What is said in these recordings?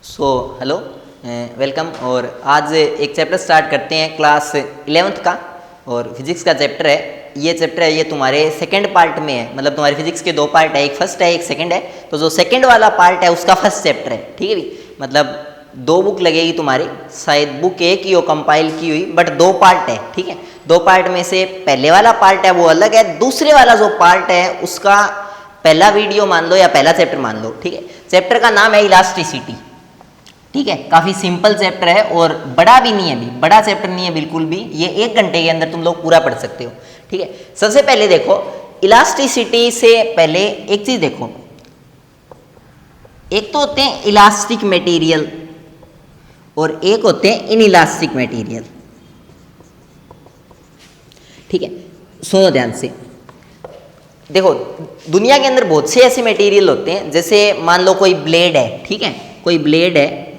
Hello, welcome. और आज एक चैप्टर स्टार्ट करते हैं क्लास 11th का, और फिजिक्स का चैप्टर है। ये चैप्टर है, ये तुम्हारे सेकंड पार्ट में है। मतलब तुम्हारे फिजिक्स के दो पार्ट है, एक फर्स्ट है एक सेकंड है। तो जो सेकंड वाला पार्ट है उसका फर्स्ट चैप्टर है, ठीक है भी। मतलब दो बुक लगेगी तुम्हारी, शायद बुक एक ही हो कंपाइल की हुई, बट दो पार्ट है, ठीक है। दो पार्ट में से पहले वाला पार्ट है वो अलग है, दूसरे वाला जो पार्ट है उसका पहला वीडियो मान लो या पहला चैप्टर मान लो, ठीक है। चैप्टर का नाम है इलास्टिसिटी, ठीक है। काफी सिंपल चैप्टर है और बड़ा भी नहीं है, भी बड़ा चैप्टर नहीं है बिल्कुल भी। ये 1 घंटे के अंदर तुम लोग पूरा पढ़ सकते हो, ठीक है। सबसे पहले देखो, इलास्टिसिटी से पहले एक चीज देखो, एक तो होते हैं इलास्टिक मटेरियल और एक होते हैं इनइलास्टिक मटेरियल, ठीक है। सुनो ध्यान से, देखो दुनिया के अंदर बहुत से ऐसे मटेरियल होते हैं, जैसे मान लो कोई ब्लेड है, ठीक है, कोई ब्लेड है,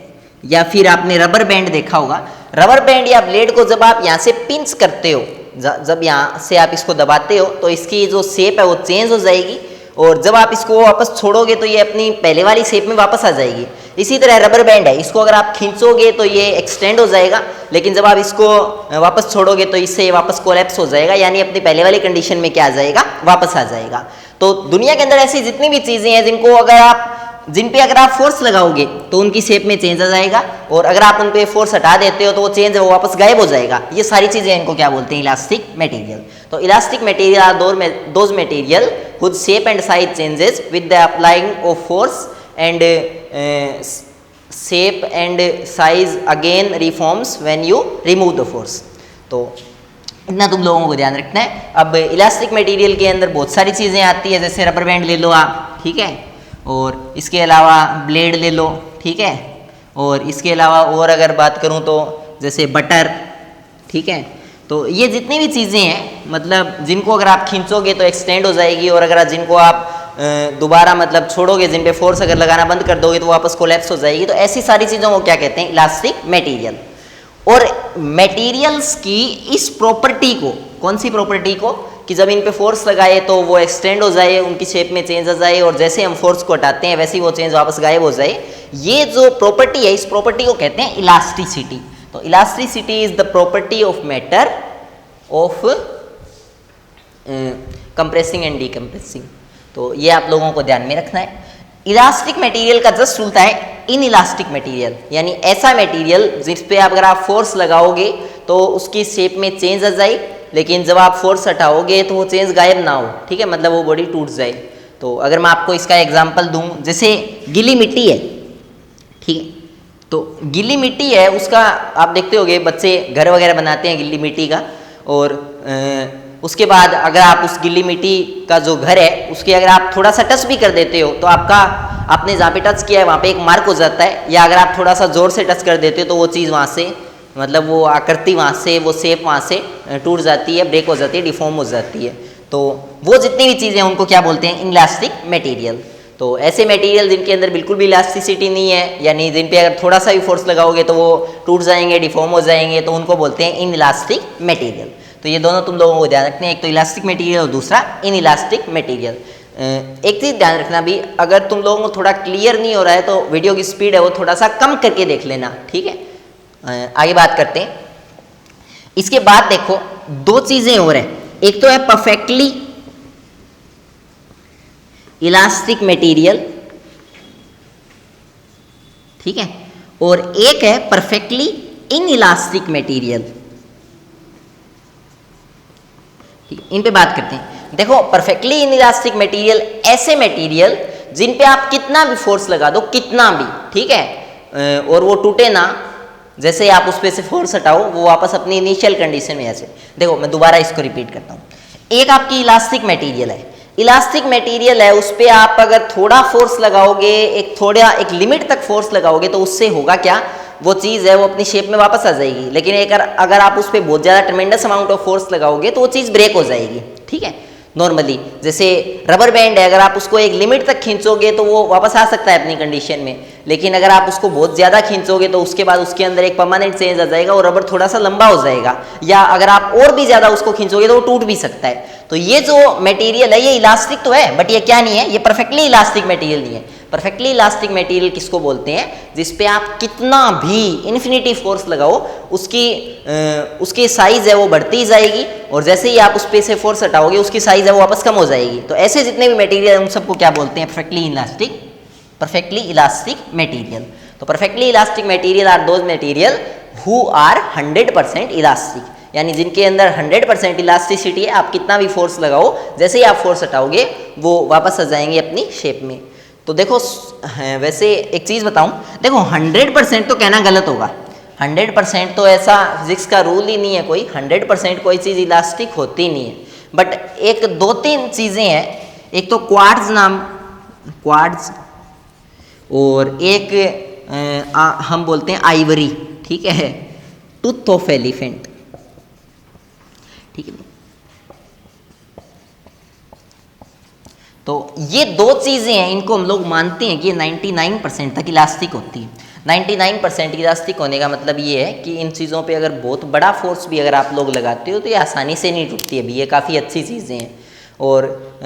या फिर आपने रबर बैंड देखा होगा। रबर बैंड या ब्लेड को जब आप यहाँ से पिंच करते हो, जब यहाँ से आप इसको दबाते हो तो इसकी जो शेप है वो चेंज हो जाएगी, और जब आप इसको वापस छोड़ोगे तो ये अपनी पहले वाली शेप में वापस आ जाएगी। इसी तरह रबर बैंड है, इसको अगर आप खींचोगे तो ये एक्सटेंड हो जाएगा, लेकिन जब आप इसको वापस छोड़ोगे तो इससे वापस कोलैप्स हो जाएगा, यानी अपनी पहले वाली कंडीशन में क्या आ जाएगा, वापस आ जाएगा। तो दुनिया के अंदर ऐसी जितनी भी चीजें हैं जिन पे अगर आप फोर्स लगाओगे तो उनकी शेप में चेंज आ जाएगा, और अगर आप उन पे फोर्स हटा देते हो तो वो चेंज है वो वापस गायब हो जाएगा। ये सारी चीजें इनको क्या बोलते हैं, इलास्टिक मटेरियल। तो elastic material are those material whose shape and size changes with the applying of force and shape and size again reforms when you remove the force। तो इतना तुम लोगों को ध्यान रखना है। अब इलास्टिक मटेरियल के अंदर बहुत सारी चीजें आती है, जैसे रबर बैंड ले लो आप, ठीक है, और इसके अलावा ब्लेड ले लो, ठीक है, और इसके अलावा और अगर बात करूं तो जैसे बटर, ठीक है। तो ये जितनी भी चीज़ें हैं, मतलब जिनको अगर आप खींचोगे तो एक्सटेंड हो जाएगी, और अगर जिनको आप दोबारा मतलब छोड़ोगे, जिन पे फोर्स अगर लगाना बंद कर दोगे तो वापस कोलैप्स हो जाएगी। तो ऐसी सारी चीज़ों को क्या कहते हैं, इलास्टिक मटेरियल। और मटेरियल्स की इस प्रॉपर्टी को, कौन सी प्रॉपर्टी को, कि जब इन पे फोर्स लगाए तो वो एक्सटेंड हो जाए, उनकी शेप में चेंज आ जाए, और जैसे हम फोर्स को हटाते हैं वैसे ही वो चेंज वापस गायब हो जाए। ये जो प्रॉपर्टी है, इस प्रॉपर्टी को कहते हैं इलास्टिसिटी। तो elasticity is the property of matter of compressing and decompressing. तो ये आप लोगों को ध्यान में रखना है। इलास्टिक मटेरियल का जस्ट उल्टा है इन इलास्टिक मटेरियल, यानी ऐसा मटेरियल जिस पे अगर आप फोर्स लगाओगे तो उसकी शेप में चेंज आ जाए, लेकिन जब आप फोर्स हटाओगे तो वो चेंज गायब ना हो, ठीक है, मतलब वो बॉडी टूट जाए। तो अगर मैं आपको इसका एग्जांपल दूं, जैसे गीली मिट्टी है, ठीक है, तो गीली मिट्टी है, उसका आप देखते होगे बच्चे घर वगैरह बनाते हैं गीली मिट्टी का, और उसके बाद अगर आप उस गीली मिट्टी का जो घर है उसके अगर आप थोड़ा सा टच भी कर देते हो तो आपने जहाँ पे टच किया है वहाँ पे एक मार्क हो जाता है, या अगर आप थोड़ा सा जोर से टच कर देते हो तो वो चीज़ वहाँ से, मतलब वो आकृति वहाँ से, वो शेप वहाँ से टूट जाती है, ब्रेक हो जाती है, डिफॉर्म हो जाती है। तो वो जितनी भी चीज़ें उनको क्या बोलते हैं, इनइलास्टिक मटेरियल। तो ऐसे मटेरियल जिनके अंदर बिल्कुल भी इलास्टिसिटी नहीं है, यानी जिन पे अगर थोड़ा सा भी फोर्स लगाओगे तो वो टूट जाएंगे, डिफॉर्म हो जाएंगे, तो उनको बोलते हैं इनइलास्टिक मटेरियल। तो ये दोनों तुम लोगों को ध्यान रखना है, एक तो इलास्टिक मटेरियल और दूसरा इनइलास्टिक मटेरियल। एक चीज़ ध्यान रखना भी, अगर तुम लोगों को थोड़ा क्लियर नहीं हो रहा है तो वीडियो की स्पीड है वो थोड़ा सा कम करके देख लेना, ठीक है। आगे बात करते हैं। इसके बाद देखो दो चीजें और है, एक तो है परफेक्टली इलास्टिक मटेरियल, ठीक है, और एक है परफेक्टली इनइलास्टिक मटेरियल। इन पे बात करते हैं। देखो परफेक्टली इनइलास्टिक मटेरियल ऐसे मटेरियल जिन पे आप कितना भी फोर्स लगा दो, कितना भी, ठीक है, और वो टूटे ना, जैसे आप उस पे से फोर्स हटाओ वो वापस अपनी इनिशियल कंडीशन में ऐसे। देखो मैं दोबारा इसको रिपीट करता हूँ। एक आपकी इलास्टिक मटेरियल है, इलास्टिक मटेरियल है, उस पे आप अगर थोड़ा फोर्स लगाओगे, एक लिमिट तक फोर्स लगाओगे तो उससे होगा क्या, वो चीज़ है वो अपनी शेप में वापस आ जाएगी। लेकिन अगर आप उस पर बहुत ज़्यादा ट्रेमेंडस अमाउंट ऑफ फोर्स लगाओगे तो वो चीज़ ब्रेक हो जाएगी, ठीक है। नॉर्मली जैसे रबर बैंड है, अगर आप उसको एक लिमिट तक खींचोगे तो वो वापस आ सकता है अपनी कंडीशन में, लेकिन अगर आप उसको बहुत ज़्यादा खींचोगे तो उसके बाद उसके अंदर एक परमानेंट चेंज आ जाएगा और रबर थोड़ा सा लंबा हो जाएगा, या अगर आप और भी ज़्यादा उसको खींचोगे तो वो टूट भी सकता है। तो ये जो मटेरियल है ये इलास्टिक तो है, बट ये क्या नहीं है, ये परफेक्टली इलास्टिक मटेरियल नहीं है। परफेक्टली इलास्टिक मटेरियल किसको बोलते हैं? जिसपे आप कितना भी इन्फिनिटी फोर्स लगाओ उसकी साइज है वो बढ़ती ही जाएगी, और जैसे ही आप उस पे से फोर्स हटाओगे उसकी साइज है वो वापस कम हो जाएगी। तो ऐसे जितने भी मटेरियल हैं उन सबको क्या बोलते हैं? Perfectly elastic material. तो perfectly elastic material are those material who are 100% elastic, यानी जिनके अंदर 100% इलास्टिसिटी है। आप कितना भी फोर्स लगाओ, जैसे ही आप फोर्स हटाओगे वो वापस आ जाएंगे अपनी शेप में। तो देखो वैसे एक चीज़ बताऊं, देखो 100% तो कहना गलत होगा। 100% तो ऐसा फिजिक्स का रूल ही नहीं है कोई, 100% कोई चीज़ इलास्टिक होती नहीं है। बट एक दो तीन चीज़ें हैं, एक तो क्वार्ट्ज और एक हम बोलते हैं आइवरी, ठीक है, टूथ ऑफ एलिफेंट, ठीक है। तो ये दो चीज़ें हैं, इनको हम लोग मानते हैं कि ये 99% तक इलास्टिक होती है। 99% इलास्टिक होने का मतलब ये है कि इन चीज़ों पे अगर बहुत बड़ा फोर्स भी अगर आप लोग लगाते हो तो ये आसानी से नहीं टूटती है भी, ये काफ़ी अच्छी चीज़ें हैं। और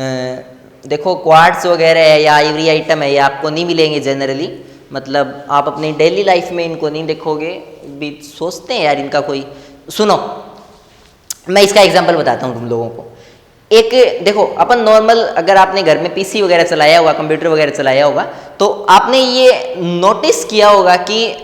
देखो क्वार्ट्ज वगैरह है या आइवरी आइटम है, ये आपको नहीं मिलेंगे जनरली, मतलब आप अपनी डेली लाइफ में इनको नहीं देखोगे भी। सोचते हैं यार इनका कोई, सुनो मैं इसका एग्जांपल बताता हूँ तुम लोगों को। एक देखो अपन नॉर्मल अगर आपने घर में पीसी वगैरह चलाया होगा, कंप्यूटर वगैरह चलाया होगा, तो आपने ये नोटिस किया होगा कि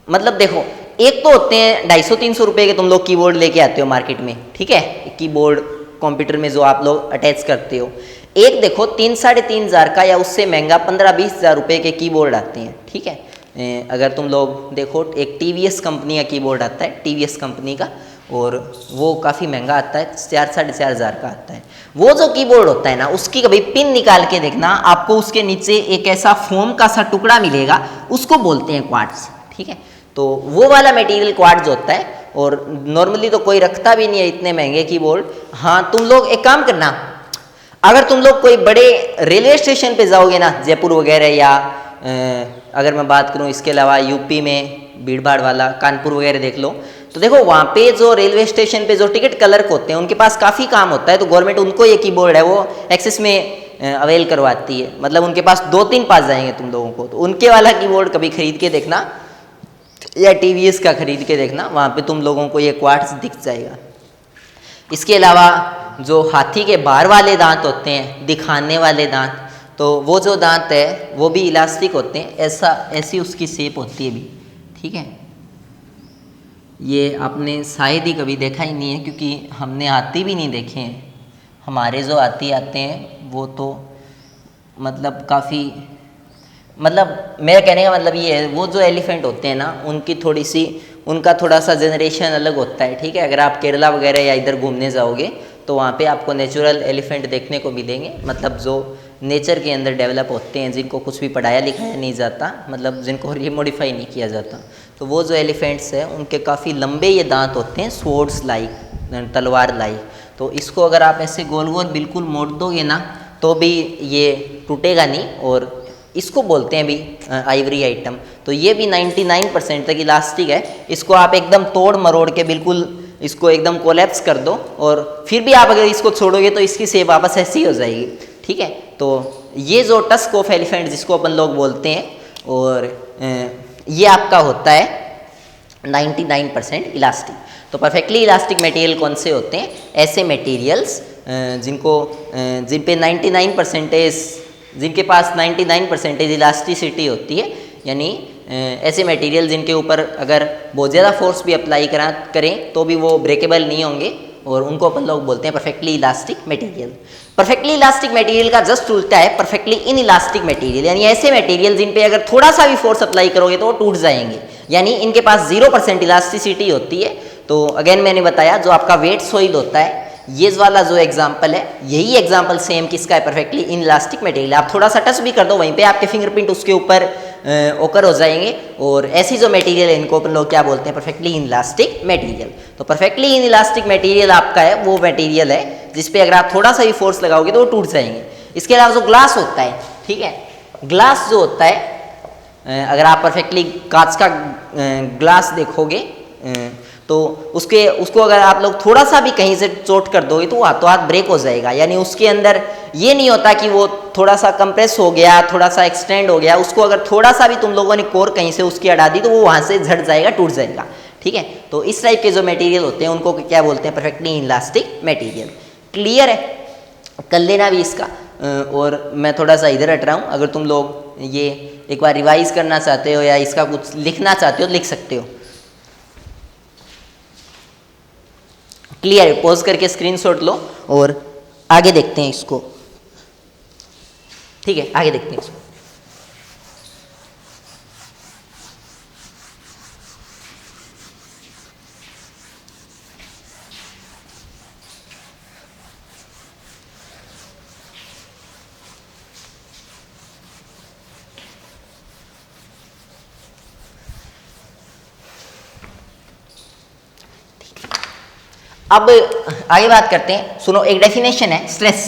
मतलब देखो एक तो होते हैं 250-300 रुपये के तुम लोग कीबोर्ड लेके आते हो मार्केट में, ठीक है, कीबोर्ड कंप्यूटर में जो आप लोग अटैच करते हो। एक देखो 3-3.5 हज़ार का या उससे महंगा 15-20 हज़ार रुपये के कीबोर्ड आते हैं, ठीक है। अगर तुम लोग देखो एक TVS कंपनी का कीबोर्ड आता है, TVS कंपनी का, और वो काफ़ी महंगा आता है, 4-4.5 हज़ार का आता है। वो जो कीबोर्ड होता है ना, उसकी कभी पिन निकाल के देखना, आपको उसके नीचे एक ऐसा फोम का सा टुकड़ा मिलेगा, उसको बोलते हैं क्वार्ट्ज, ठीक है। तो वो वाला मटेरियल क्वार्ट्ज होता है, और नॉर्मली तो कोई रखता भी नहीं है इतने महंगे कीबोर्ड। हाँ तुम लोग एक काम करना, अगर तुम लोग कोई बड़े रेलवे स्टेशन पे जाओगे ना, जयपुर वगैरह, या अगर मैं बात करूँ इसके अलावा यूपी में भीड़ भाड़ वाला कानपुर वगैरह देख लो, तो देखो वहाँ पे जो रेलवे स्टेशन पे जो टिकट क्लर्क होते हैं उनके पास काफ़ी काम होता है, तो गवर्नमेंट उनको ये कीबोर्ड है वो एक्सेस में अवेल करवाती है। मतलब उनके पास 2-3 पास जाएंगे तुम लोगों को, तो उनके वाला कीबोर्ड कभी खरीद के देखना, या TVS का खरीद के देखना, वहाँ पे तुम लोगों को ये क्वार्ट्ज दिख जाएगा। इसके अलावा जो हाथी के बाहर वाले दांत होते हैं, दिखाने वाले दांत, तो वो जो दांत है वो भी इलास्टिक होते हैं, ऐसी उसकी शेप होती है भी, ठीक है। ये आपने शायद ही कभी देखा ही नहीं है, क्योंकि हमने हाथी भी नहीं देखे हैं। हमारे जो हाथी आते हैं वो तो मतलब काफ़ी, मतलब मेरा कहने का मतलब ये है, वो जो एलिफेंट होते हैं ना उनका थोड़ा सा जनरेशन अलग होता है, ठीक है। अगर आप केरला वगैरह या इधर घूमने जाओगे तो वहाँ पे आपको नेचुरल एलिफेंट देखने को मिलेंगे, मतलब जो नेचर के अंदर डेवलप होते हैं, जिनको कुछ भी पढ़ाया लिखाया नहीं जाता, मतलब जिनको रिमोडिफाई नहीं किया जाता। तो वो जो एलिफेंट्स हैं उनके काफ़ी लंबे ये दांत होते हैं, स्वॉर्ड्स लाइक, तलवार लाइक। तो इसको अगर आप ऐसे गोल गोल बिल्कुल मोड़ दोगे ना तो भी ये टूटेगा नहीं, और इसको बोलते हैं भी आइवरी आइटम। तो ये भी 99% तक इलास्टिक है। इसको आप एकदम तोड़ मरोड़ के बिल्कुल इसको एकदम कोलैप्स कर दो, और फिर भी आप अगर इसको छोड़ोगे तो इसकी शेप वापस ऐसी हो जाएगी, ठीक है। तो ये जो टस्क ऑफ एलिफेंट जिसको अपन लोग बोलते हैं, और ये आपका होता है 99% इलास्टिक। तो परफेक्टली इलास्टिक मटेरियल कौन से होते हैं? ऐसे मटेरियल्स जिन पे 99% जिनके पास 99% इलास्टिसिटी होती है, यानी ऐसे मटेरियल जिनके ऊपर अगर बहुत ज़्यादा फोर्स भी अप्लाई करें तो भी वो ब्रेकेबल नहीं होंगे, और उनको अपन लोग बोलते हैं perfectly elastic material. Perfectly elastic material का जस्ट उल्टा है परफेक्टली इन इलास्टिक मटेरियल, यानी ऐसे मटेरियल जिन पे अगर थोड़ा सा भी फोर्स अप्लाई करोगे तो वो टूट जाएंगे, यानी इनके पास 0% इलास्टिसिटी होती है। तो अगेन मैंने बताया जो आपका वेट सॉइल होता है, ये वाला जो एग्जाम्पल है, यही एग्जाम्पल सेम किसका है? Perfectly in elastic material. आप थोड़ा सा टच भी कर दो वहीं पे आपके फिंगरप्रिंट उसके ऊपर ओकर हो जाएंगे, और ऐसी जो मटेरियल है इनको अपन लोग क्या बोलते हैं? Perfectly in elastic material. तो परफेक्टली इन इलास्टिक मटेरियल आपका है वो मटेरियल है जिसपे अगर आप थोड़ा सा भी फोर्स लगाओगे तो वो टूट जाएंगे। इसके अलावा जो ग्लास होता है, ठीक है, ग्लास जो होता है, अगर आप परफेक्टली कांच का ग्लास देखोगे तो उसको अगर आप लोग थोड़ा सा भी कहीं से चोट कर दोगे तो वो हाथों हाथ ब्रेक हो जाएगा। यानी उसके अंदर ये नहीं होता कि वो थोड़ा सा कंप्रेस हो गया, थोड़ा सा एक्सटेंड हो गया, उसको अगर थोड़ा सा भी तुम लोगों ने कोर कहीं से उसकी अड़ा दी तो वो वहाँ से झड़ जाएगा, टूट जाएगा। ठीक है, तो इस टाइप के जो मटेरियल होते हैं उनको क्या बोलते हैं, परफेक्टली इलास्टिक मटेरियल। क्लियर है, कर लेना भी इसका। और मैं थोड़ा सा इधर हट रहा हूँ, अगर तुम लोग ये एक बार रिवाइज करना चाहते हो या इसका कुछ लिखना चाहते हो लिख सकते हो। क्लियर है, पॉज करके स्क्रीनशॉट लो और आगे देखते हैं इसको। ठीक है, आगे देखते हैं इसको। अब आगे बात करते हैं, सुनो, एक डेफिनेशन है स्ट्रेस।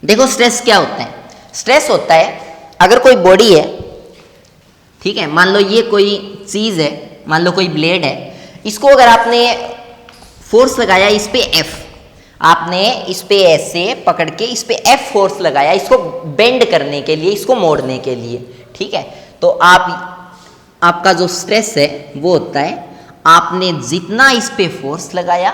देखो स्ट्रेस क्या होता है? स्ट्रेस होता है अगर कोई बॉडी है, ठीक है, मान लो ये कोई चीज है, मान लो कोई ब्लेड है, इसको अगर आपने फोर्स लगाया इस पे F, आपने इस पे ऐसे पकड़ के इस पे F फोर्स लगाया इसको बेंड करने के लिए, इसको मोड़ने के लिए, ठीक है, तो आपका जो स्ट्रेस है वो होता है आपने जितना इस पे फोर्स लगाया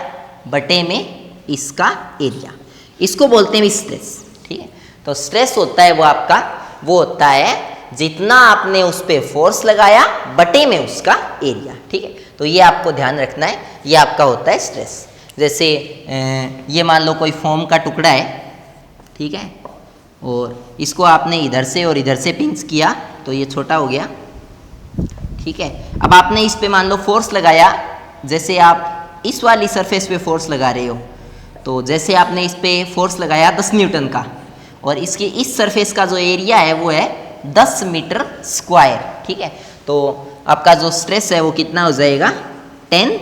बटे में इसका एरिया, इसको बोलते हैं स्ट्रेस। ठीक है, तो स्ट्रेस होता है वो आपका, वो होता है जितना आपने उस पे फोर्स लगाया बटे में उसका एरिया। ठीक है, तो ये आपको ध्यान रखना है, ये आपका होता है स्ट्रेस। जैसे ये मान लो कोई फोम का टुकड़ा है, ठीक है, और इसको आपने इधर से और इधर से पिंच किया तो ये छोटा हो गया। ठीक है, अब आपने इस पे मान लो फोर्स लगाया, जैसे आप इस वाली सरफेस पे फोर्स लगा रहे हो, तो जैसे आपने इस पे फोर्स लगाया 10 न्यूटन का, और इसके इस सरफेस का जो एरिया है वो है 10 मीटर स्क्वायर। ठीक है, तो आपका जो स्ट्रेस है वो कितना हो जाएगा, 10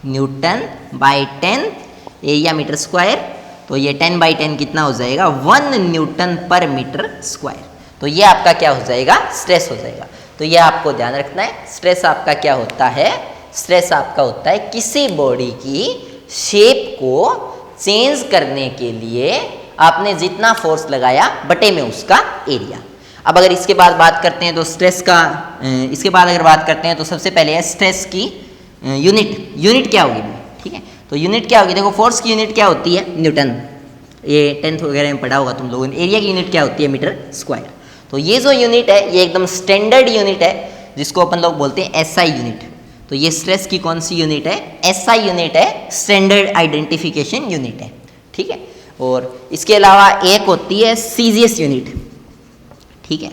newton by 10 area meter square, तो ये 10 बाई 10 कितना हो जाएगा, 1 न्यूटन पर मीटर स्क्वायर। तो ये आपका क्या हो जाएगा, स्ट्रेस हो जाएगा। तो ये आपको ध्यान रखना है, स्ट्रेस आपका क्या होता है, स्ट्रेस आपका होता है किसी बॉडी की शेप को चेंज करने के लिए आपने जितना फोर्स लगाया बटे में उसका एरिया। अब अगर इसके बाद बात करते हैं तो स्ट्रेस का, इसके बाद अगर बात करते हैं तो सबसे पहले है स्ट्रेस की यूनिट क्या होगी। ठीक है, तो यूनिट क्या होगी, देखो फोर्स की यूनिट क्या होती है, न्यूटन, ये 10th वगैरह में पढ़ा होगा तुम लोगों ने। एरिया की यूनिट क्या होती है, मीटर स्क्वायर। तो ये जो यूनिट है ये एकदम स्टैंडर्ड यूनिट है जिसको अपन लोग बोलते हैं SI यूनिट। तो ये स्ट्रेस की कौन सी यूनिट है, SI यूनिट है, स्टैंडर्ड आइडेंटिफिकेशन यूनिट है। ठीक है, और इसके अलावा एक होती है CGS यूनिट। ठीक है,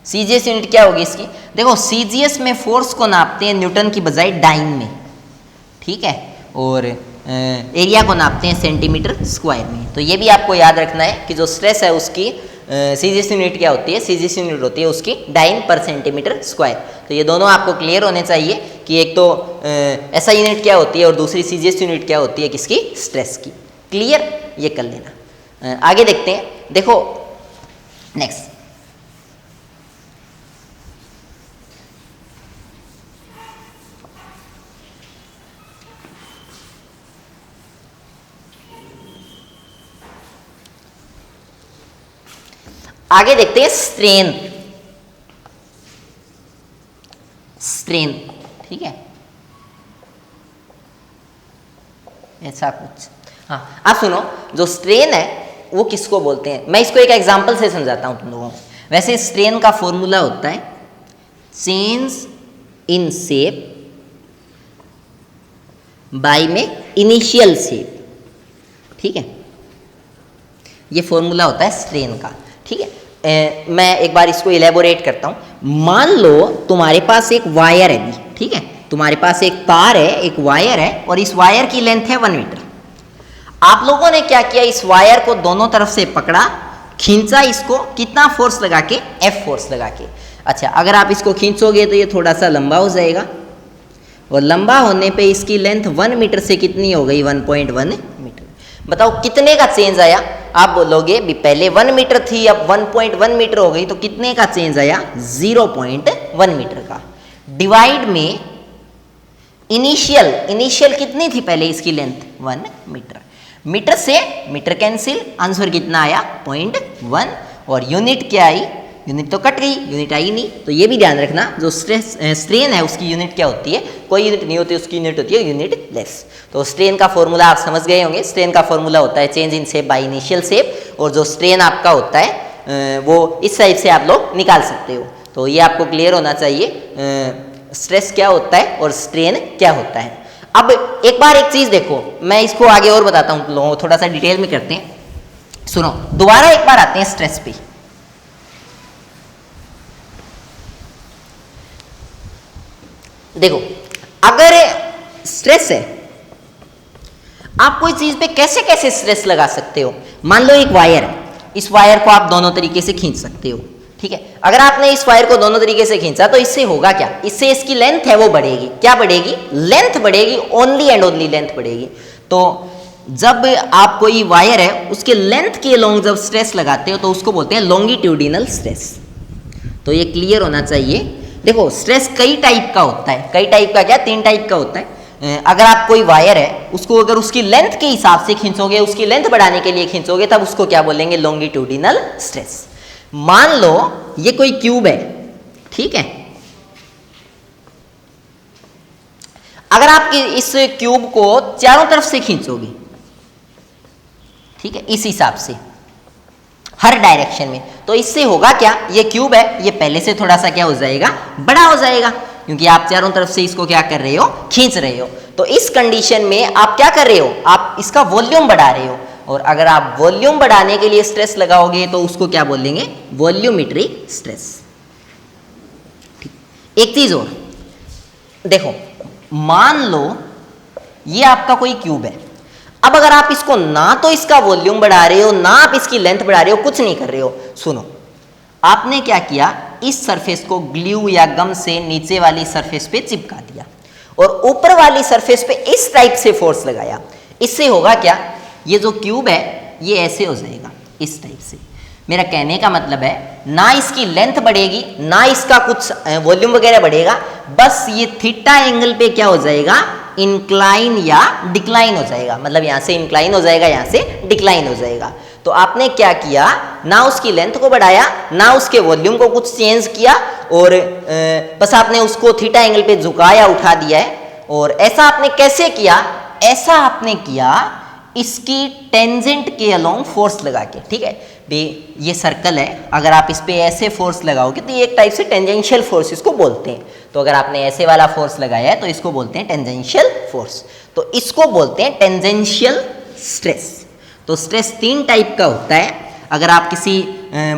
CGS यूनिट क्या होगी इसकी, देखो CGS में फोर्स को नापते हैं न्यूटन की बजाय डाइन में। ठीक है, और एरिया को नापते हैं सेंटीमीटर स्क्वायर में। तो ये भी आपको याद रखना है कि जो स्ट्रेस है उसकी CGS यूनिट क्या होती है, CGS यूनिट होती है उसकी डाइन पर सेंटीमीटर स्क्वायर। तो ये दोनों आपको क्लियर होने चाहिए कि एक तो SI यूनिट क्या होती है और दूसरी CGS यूनिट क्या होती है किसकी, स्ट्रेस की। क्लियर, ये कर लेना। आगे देखते हैं, देखो नेक्स्ट, आगे देखते हैं स्ट्रेन। स्ट्रेन, ठीक है, ऐसा कुछ। हाँ, आप सुनो, जो स्ट्रेन है वो किसको बोलते हैं, मैं इसको एक एग्जांपल से समझाता हूं तुम लोगों को। वैसे स्ट्रेन का फॉर्मूला होता है चेंज इन शेप बाय में इनिशियल शेप। ठीक है, ये फॉर्मूला होता है स्ट्रेन का। ठीक है, मैं एक बार इसको इलेबोरेट करता हूं। मान लो तुम्हारे पास एक वायर है भी, ठीक है, तुम्हारे पास एक तार है, एक वायर है, और इस वायर की लेंथ है 1 मीटर। आप लोगों ने क्या किया, इस वायर को दोनों तरफ से पकड़ा, खींचा इसको, कितना फोर्स लगा के, F फोर्स लगा के। अच्छा, अगर आप इसको खींचोगे तो ये थोड़ा सा लंबा हो जाएगा, और लंबा होने पे इसकी लेंथ 1 मीटर से कितनी हो गई, 1.1 मीटर। बताओ कितने का चेंज आया, आप बोलोगे भी पहले 1 मीटर थी अब 1.1 मीटर हो गई, तो कितने का चेंज आया, 0.1 मीटर का। डिवाइड में इनिशियल कितनी थी पहले इसकी लेंथ 1 मीटर। मीटर से मीटर कैंसिल, आंसर कितना आया 0.1। और यूनिट क्या आई, यूनिट तो कट गई, यूनिट आई नहीं। तो ये भी ध्यान रखना, जो स्ट्रेन है उसकी यूनिट क्या होती है, कोई यूनिट नहीं होती, उसकी यूनिट होती है यूनिट लेस। तो स्ट्रेन का फॉर्मूला आप समझ गए होंगे। स्ट्रेन का फॉर्मूला होता है change in shape by initial shape, और जो स्ट्रेन आपका होता है वो इस टाइप से आप लोग निकाल सकते हो। तो ये आपको क्लियर होना चाहिए स्ट्रेस क्या होता है और स्ट्रेन क्या होता है। अब एक बार एक चीज देखो, मैं इसको आगे और बताता हूँ लोगों को, थोड़ा सा डिटेल में करते हैं। सुनो, दोबारा एक बार आते हैं स्ट्रेस पे। देखो, अगर स्ट्रेस है, आप कोई चीज पे कैसे कैसे स्ट्रेस लगा सकते हो। मान लो एक वायर है, इस वायर को आप दोनों तरीके से खींच सकते हो, ठीक है। अगर आपने इस वायर को दोनों तरीके से खींचा तो इससे होगा क्या, इससे इसकी लेंथ है वो बढ़ेगी। क्या बढ़ेगी, लेंथ बढ़ेगी, ओनली एंड ओनली लेंथ बढ़ेगी। तो जब आप कोई वायर है उसके लेंथ के अलोंग जब स्ट्रेस लगाते हो तो उसको बोलते हैं लॉन्गिट्यूडिनल स्ट्रेस। तो ये क्लियर होना चाहिए। देखो, स्ट्रेस कई टाइप का होता है। कई टाइप का क्या, 3 टाइप का होता है। अगर आप कोई वायर है उसको अगर उसकी लेंथ के हिसाब से खींचोगे, उसकी लेंथ बढ़ाने के लिए खींचोगे, तब उसको क्या बोलेंगे, लॉन्गिट्यूडिनल स्ट्रेस। मान लो ये कोई क्यूब है, ठीक है। अगर आप इस क्यूब को चारों तरफ से खींचोगे, ठीक है, इस हिसाब से हर डायरेक्शन में, तो इससे होगा क्या, ये क्यूब है, ये पहले से थोड़ा सा क्या हो जाएगा, बड़ा हो जाएगा, क्योंकि आप चारों तरफ से इसको क्या कर रहे हो, खींच रहे हो। तो इस कंडीशन में आप क्या कर रहे हो, आप इसका वॉल्यूम बढ़ा रहे हो। और अगर आप वॉल्यूम बढ़ाने के लिए स्ट्रेस लगाओगे तो उसको क्या बोलेंगे, वॉल्यूमेट्रिक स्ट्रेस। एक चीज और देखो, मान लो ये आपका कोई क्यूब है। अब अगर आप इसको ना तो इसका वॉल्यूम बढ़ा रहे हो, ना आप इसकी लेंथ बढ़ा रहे हो, कुछ नहीं कर रहे हो। सुनो, आपने क्या किया, इस सरफेस को ग्लू या गम से नीचे वाली सरफेस पे चिपका दिया और ऊपर वाली सरफेस पे इस टाइप से फोर्स लगाया। इससे होगा क्या, ये जो क्यूब है ये ऐसे हो जाएगा, इस टाइप से। मेरा कहने का मतलब है, ना इसकी लेंथ बढ़ेगी, ना इसका कुछ वॉल्यूम वगैरह बढ़ेगा, बस ये थीटा एंगल पे क्या हो जाएगा, इंक्लाइन या डिक्लाइन हो जाएगा। मतलब यहां से इंक्लाइन हो जाएगा, यहां से डिक्लाइन हो जाएगा। तो आपने क्या किया, ना उसकी लेंथ को बढ़ाया, ना उसके वॉल्यूम को कुछ चेंज किया, और बस आपने उसको थीटा एंगल पे झुकाया, उठा दिया है। और ऐसा आपने कैसे किया, ऐसा आपने किया इसकी टेंजेंट के अलोंग फोर्स लगा के, ठीक है। ये सर्कल है, अगर आप इस पे ऐसे फोर्स लगाओगे तो ये एक टाइप से टेंजेंशियल फोर्स इसको बोलते हैं। तो अगर आपने ऐसे वाला फोर्स लगाया है तो इसको बोलते हैं टेंजेंशियल फोर्स। तो इसको बोलते हैं टेंजेंशियल स्ट्रेस। तो स्ट्रेस 3 टाइप का होता है। अगर आप किसी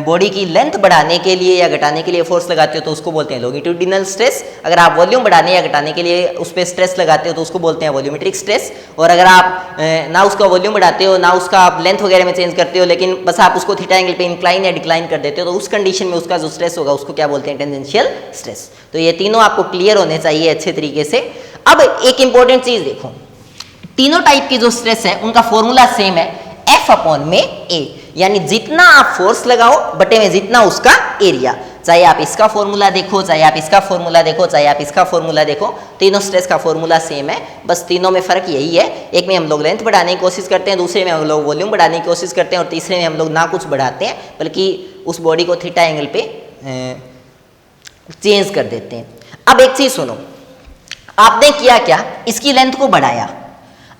बॉडी की लेंथ बढ़ाने के लिए या घटाने के लिए फोर्स लगाते हो तो उसको बोलते हैं लॉन्गिट्यूडिनल स्ट्रेस। अगर आप वॉल्यूम बढ़ाने या घटाने के लिए उस पर स्ट्रेस लगाते हो तो उसको बोलते हैं वॉल्यूमेट्रिक स्ट्रेस। और अगर आप ना उसका वॉल्यूम बढ़ाते हो, ना उसका आप लेंथ वगैरह में चेंज करते हो, लेकिन बस आप उसको थीटा एंगल पे इंक्लाइन या डिक्लाइन कर देते हो, तो उस कंडीशन में उसका जो स्ट्रेस होगा उसको क्या बोलते हैं, टेंजेंशियल स्ट्रेस। तो ये तीनों आपको क्लियर होने चाहिए अच्छे तरीके से। अब एक इंपॉर्टेंट चीज देखो, तीनों टाइप की जो स्ट्रेस है उनका फॉर्मूला सेम है, F में A, यानी जितना आप फोर्स लगाओ बटे में जितना उसका एरिया। चाहे आप इसका फॉर्मूला देखो, चाहे आप इसका फॉर्मूला देखो, चाहे आप इसका फॉर्मूला देखो, तीनों स्ट्रेस का फॉर्मूला सेम है। बस तीनों में फर्क यही है, एक में हम लोग लेंथ बढ़ाने की कोशिश करते हैं, दूसरे में हम लोग वॉल्यूम बढ़ाने की कोशिश करते हैं, और तीसरे में हम लोग ना कुछ बढ़ाते हैं बल्कि उस बॉडी को थीटा एंगल पे चेंज कर देते हैं। अब एक चीज सुनो, आपने किया क्या, इसकी लेंथ को बढ़ाया।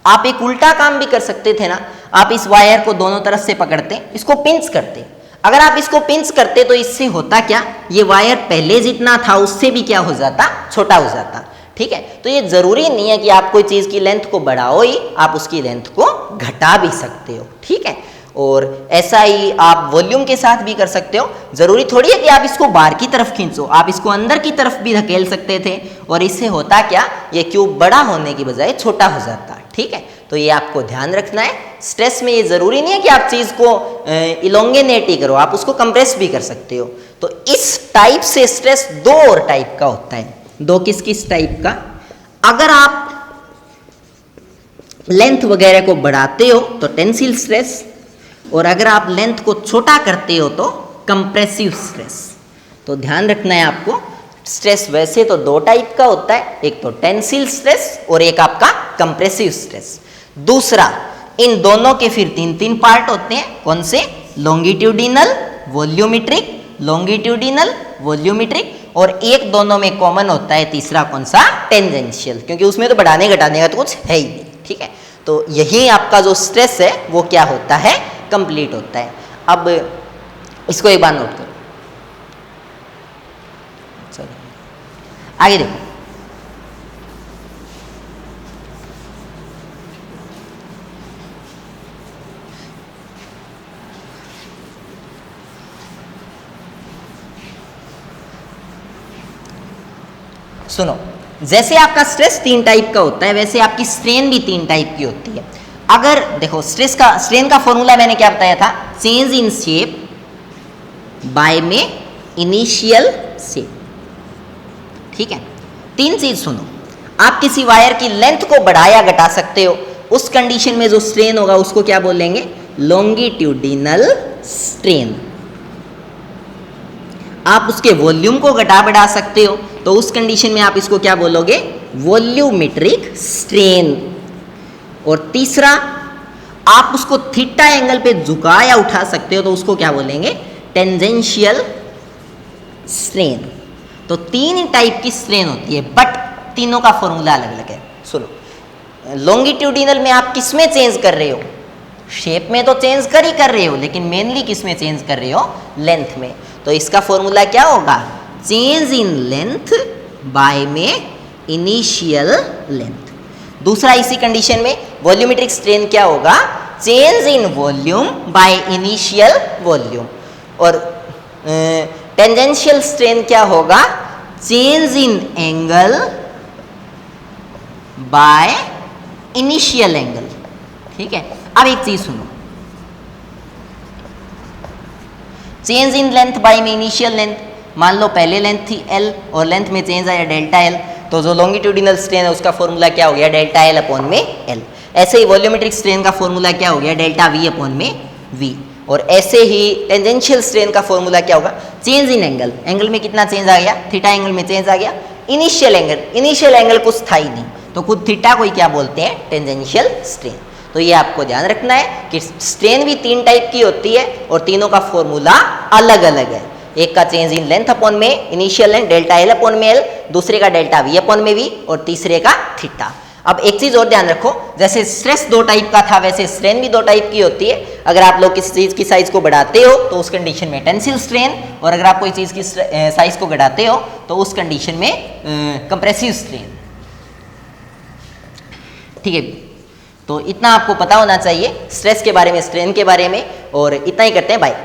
आप एक उल्टा काम भी कर सकते थे ना, आप इस वायर को दोनों तरफ से पकड़ते, इसको पिंच करते। अगर आप इसको पिंच करते तो इससे होता क्या, ये वायर पहले जितना था उससे भी क्या हो जाता, छोटा हो जाता। ठीक है, तो ये जरूरी नहीं है कि आप कोई चीज की लेंथ को बढ़ाओ ही, आप उसकी लेंथ को घटा भी सकते हो। ठीक है, और ऐसा ही आप वॉल्यूम के साथ भी कर सकते हो। जरूरी थोड़ी है कि आप इसको बाहर की तरफ खींचो, आप इसको अंदर की तरफ भी धकेल सकते थे, और इससे होता क्या, ये क्यूब बड़ा होने की बजाय छोटा हो जाता। ठीक है, तो ये आपको ध्यान रखना है। स्ट्रेस में ये जरूरी नहीं है कि आप चीज को इलोंगेनेट ही करो, आप उसको कंप्रेस भी कर सकते हो। तो इस टाइप से स्ट्रेस दो और टाइप का होता है। दो किस किस टाइप का, अगर आप लेंथ वगैरह को बढ़ाते हो तो टेंसिल स्ट्रेस, और अगर आप लेंथ को छोटा करते हो तो कंप्रेसिव स्ट्रेस। तो ध्यान रखना है आपको, स्ट्रेस वैसे तो दो टाइप का होता है, एक तो टेंसिल स्ट्रेस और एक आपका कंप्रेसिव स्ट्रेस। दूसरा, इन दोनों के फिर तीन तीन पार्ट होते हैं। कौन से? लॉन्गिट्यूडिनल, वॉल्यूमेट्रिक, लॉन्गिट्यूडिनल, वॉल्यूमेट्रिक, और एक दोनों में कॉमन होता है तीसरा, कौन सा? टेंजेंशियल, क्योंकि उसमें तो बढ़ाने घटाने का तो कुछ है ही नहीं। ठीक है, तो यही आपका जो स्ट्रेस है वो क्या होता है? कंप्लीट होता है। अब इसको एक बार नोट करो, चलो आगे देखो। सुनो, जैसे आपका स्ट्रेस तीन टाइप का होता है वैसे आपकी स्ट्रेन भी तीन टाइप की होती है। अगर देखो, स्ट्रेन का फॉर्मूला मैंने क्या बताया था? चेंज इन शेप बाय में इनिशियल शेप। ठीक है, तीन चीज सुनो, आप किसी वायर की लेंथ को बढ़ा या घटा सकते हो, उस कंडीशन में जो स्ट्रेन होगा उसको क्या बोलेंगे? Longitudinal strain. आप उसके वॉल्यूम को घटा बढ़ा सकते हो, तो उस कंडीशन में आप इसको क्या बोलोगे? Volumetric strain. और तीसरा, आप उसको थीटा एंगल पे झुका या उठा सकते हो, तो उसको क्या बोलेंगे? Tangential strain. तो तीन टाइप की स्ट्रेन होती है, बट तीनों का फॉर्मूला अलग अलग है। सुनो, लॉन्गिट्यूडिनल में आप किस में चेंज कर रहे हो? शेप में तो चेंज कर ही कर रहे हो, लेकिन मेनली किस में चेंज कर रहे हो? लेंथ में। तो इसका फॉर्मूला क्या होगा? चेंज इन लेंथ बाय में इनिशियल लेंथ। दूसरा, इसी कंडीशन में वॉल्यूमेट्रिक स्ट्रेन क्या होगा? Change in volume by initial volume. और टेंजेंशियल स्ट्रेन क्या होगा? Change in angle by initial angle. ठीक है, अब एक चीज सुनो, चेंज इन लेंथ बाय में इनिशियल लेंथ, मान लो पहले लेंथ थी L और लेंथ में चेंज आया डेल्टा L, तो जो लॉन्गिट्यूडिनल स्ट्रेन है उसका फॉर्मूला क्या हो गया? डेल्टा L अपॉन में L। ऐसे ही वॉल्यूमेट्रिक स्ट्रेन का फॉर्मूला क्या हो गया? डेल्टा V अपॉन में V। और ऐसे ही टेंजेंशियल स्ट्रेन का फॉर्मूला क्या होगा? चेंज इन एंगल, एंगल में कितना चेंज आ गया? थीटा एंगल में चेंज आ गया। इनिशियल एंगल, इनिशियल एंगल कुछ था ही नहीं, तो खुद थीटा को ही क्या बोलते हैं? Tangential strain. तो ये आपको ध्यान रखना है कि स्ट्रेन भी तीन टाइप की होती है और तीनों का फॉर्मूला अलग अलग है। एक का चेंज इन लेंथ अपॉन में initial length delta L upon में L, दूसरे का डेल्टा V अपॉन में V, और तीसरे का थीटा। अब एक चीज और ध्यान रखो, जैसे स्ट्रेस दो टाइप का था वैसे स्ट्रेन भी दो टाइप की होती है। अगर आप लोग किसी चीज की साइज को बढ़ाते हो तो उस कंडीशन में टेंसिल स्ट्रेन, और अगर आप कोई चीज की साइज को घटाते हो तो उस कंडीशन में कंप्रेसिव स्ट्रेन। ठीक है, तो इतना आपको पता होना चाहिए स्ट्रेस के बारे में, स्ट्रेन के बारे में, और इतना ही करते हैं। बाय।